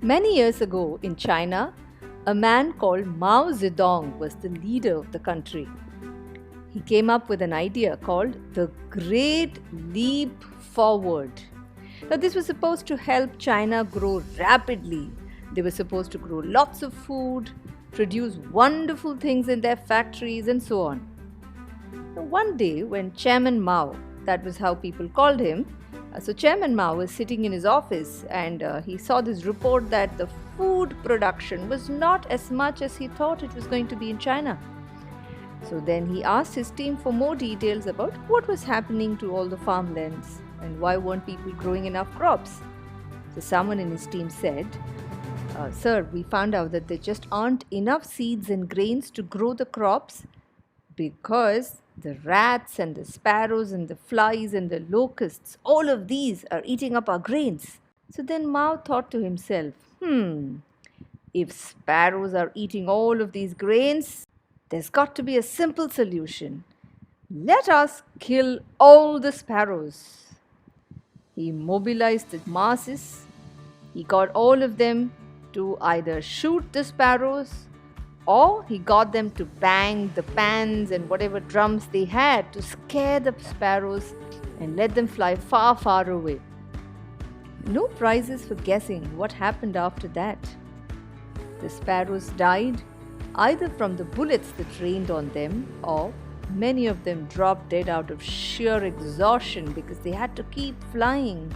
Many years ago in China, a man called Mao Zedong was the leader of the country. He came up with an idea called the Great Leap Forward. Now, this was supposed to help China grow rapidly. They were supposed to grow lots of food, produce wonderful things in their factories, and so on. Now, one day, when Chairman Mao, that was how people called him, so Chairman Mao was sitting in his office and he saw this report that the food production was not as much as he thought it was going to be in China. So then he asked his team for more details about what was happening to all the farmlands and why weren't people growing enough crops. So someone in his team said, Sir, we found out that there just aren't enough seeds and grains to grow the crops because the rats and the sparrows and the flies and the locusts, all of these are eating up our grains. So then Mao thought to himself, if sparrows are eating all of these grains, there's got to be a simple solution. Let us kill all the sparrows. He mobilized the masses. He got all of them to either shoot the sparrows or he got them to bang the pans and whatever drums they had to scare the sparrows and let them fly far, far away. No prizes for guessing what happened after that. The sparrows died either from the bullets that rained on them or many of them dropped dead out of sheer exhaustion because they had to keep flying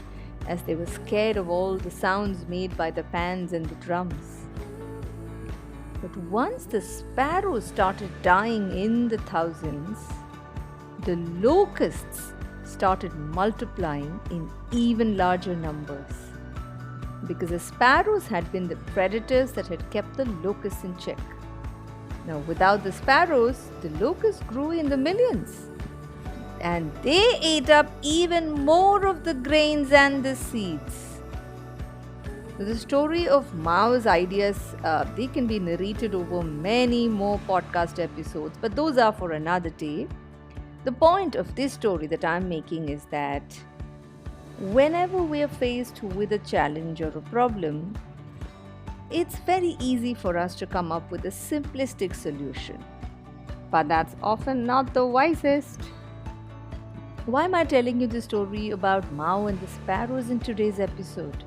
as they were scared of all the sounds made by the pans and the drums. But once the sparrows started dying in the thousands, the locusts started multiplying in even larger numbers. Because the sparrows had been the predators that had kept the locusts in check. Now, without the sparrows, the locusts grew in the millions. And they ate up even more of the grains and the seeds. The story of Mao's ideas, they can be narrated over many more podcast episodes, but those are for another day. The point of this story that I'm making is that whenever we are faced with a challenge or a problem, it's very easy for us to come up with a simplistic solution. But that's often not the wisest. Why am I telling you the story about Mao and the sparrows in today's episode?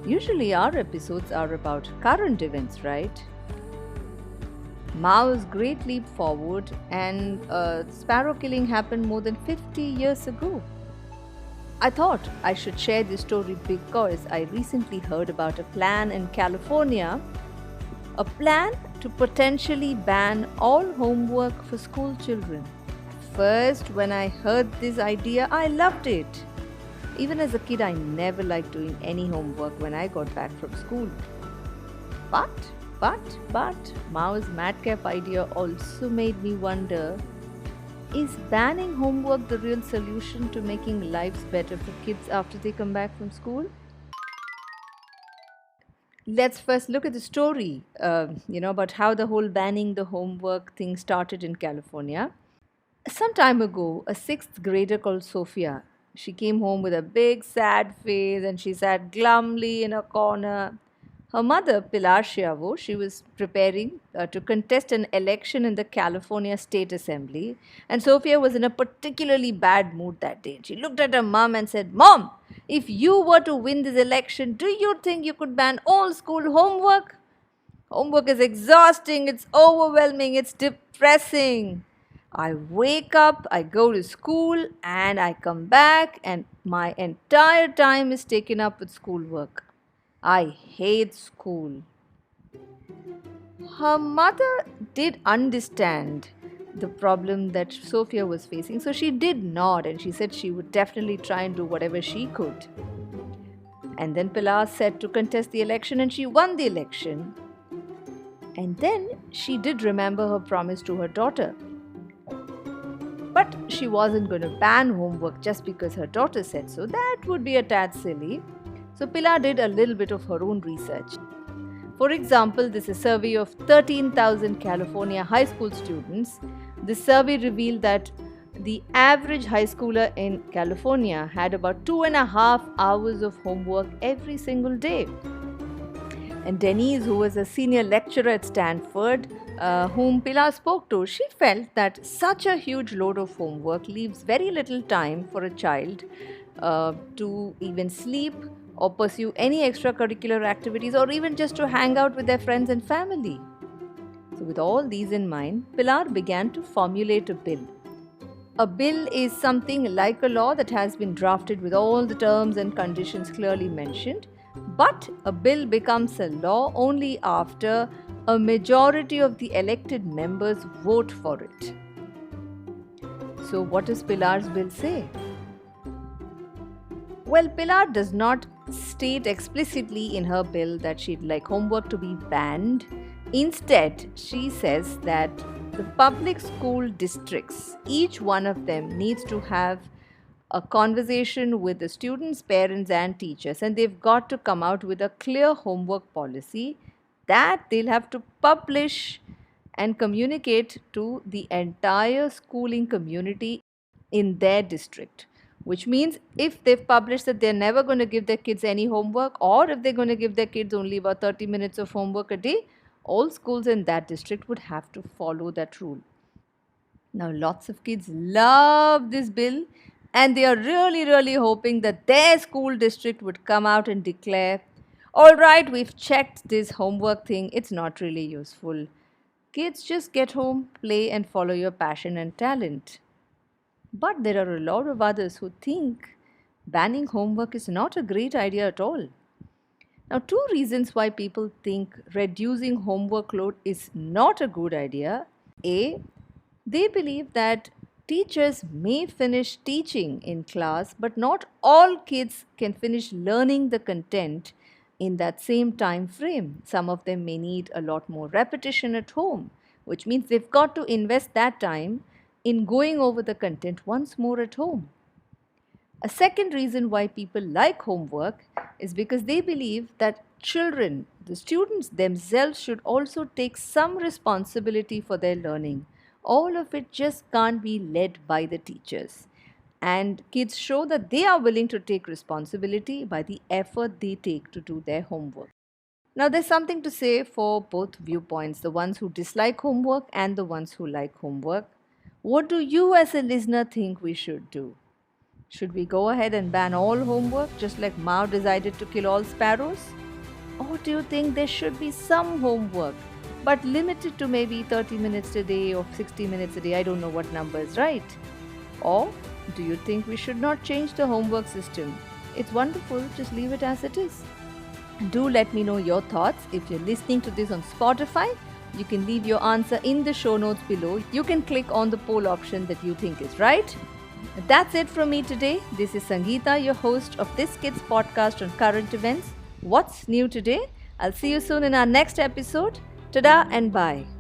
Usually our episodes are about current events, right? Mao's Great Leap Forward and sparrow killing happened more than 50 years ago. I thought I should share this story because I recently heard about a plan in California, a plan to potentially ban all homework for school children. First, when I heard this idea, I loved it. Even as a kid, I never liked doing any homework when I got back from school. But, Mao's madcap idea also made me wonder, is banning homework the real solution to making lives better for kids after they come back from school? Let's first look at the story, about how the whole banning the homework thing started in California. Some time ago, a sixth grader called Sophia, she came home with a big sad face and she sat glumly in a corner. Her mother, Pilar Chiavo, she was preparing to contest an election in the California State Assembly, and Sophia was in a particularly bad mood that day. She looked at her mom and said, "Mom, if you were to win this election, do you think you could ban all school homework? Homework is exhausting, it's overwhelming, it's depressing. I wake up, I go to school, and I come back, and my entire time is taken up with schoolwork. I hate school." Her mother did understand the problem that Sophia was facing, so she did nod and she said she would definitely try and do whatever she could. And then Pilar said to contest the election, and she won the election. And then she did remember her promise to her daughter. But she wasn't going to ban homework just because her daughter said so. That would be a tad silly. So Pilar did a little bit of her own research. For example, this is a survey of 13,000 California high school students. This survey revealed that the average high schooler in California had about 2.5 hours of homework every single day. And Denise, who was a senior lecturer at Stanford, whom Pilar spoke to, she felt that such a huge load of homework leaves very little time for a child to even sleep or pursue any extracurricular activities or even just to hang out with their friends and family. So, with all these in mind, Pilar began to formulate a bill. A bill is something like a law that has been drafted with all the terms and conditions clearly mentioned, but a bill becomes a law only after a majority of the elected members vote for it. So, what does Pilar's bill say? Well, Pilar does not state explicitly in her bill that she'd like homework to be banned. Instead, she says that the public school districts, each one of them needs to have a conversation with the students, parents, and teachers, and they've got to come out with a clear homework policy that they'll have to publish and communicate to the entire schooling community in their district. Which means if they've published that they're never going to give their kids any homework, or if they're going to give their kids only about 30 minutes of homework a day, all schools in that district would have to follow that rule. Now, lots of kids love this bill and they are really hoping that their school district would come out and declare, all right, we've checked this homework thing, it's not really useful. Kids, just get home, play, and follow your passion and talent. But there are a lot of others who think banning homework is not a great idea at all. Now, two reasons why people think reducing homework load is not a good idea. A, they believe that teachers may finish teaching in class, but not all kids can finish learning the content in that same time frame. Some of them may need a lot more repetition at home, which means they've got to invest that time in going over the content once more at home. A second reason why people like homework is because they believe that children, the students themselves, should also take some responsibility for their learning. All of it just can't be led by the teachers. And kids show that they are willing to take responsibility by the effort they take to do their homework. Now, there's something to say for both viewpoints, the ones who dislike homework and the ones who like homework. What do you as a listener think we should do? Should we go ahead and ban all homework just like Mao decided to kill all sparrows? Or do you think there should be some homework but limited to maybe 30 minutes a day or 60 minutes a day? I don't know what number is right. Or do you think we should not change the homework system? It's wonderful, just leave it as it is. Do let me know your thoughts. If you're listening to this on Spotify, you can leave your answer in the show notes below. You can click on the poll option that you think is right. That's it from me today. This is Sangeeta, your host of This Kids podcast on current events. What's new today? I'll see you soon in our next episode. Tada and bye.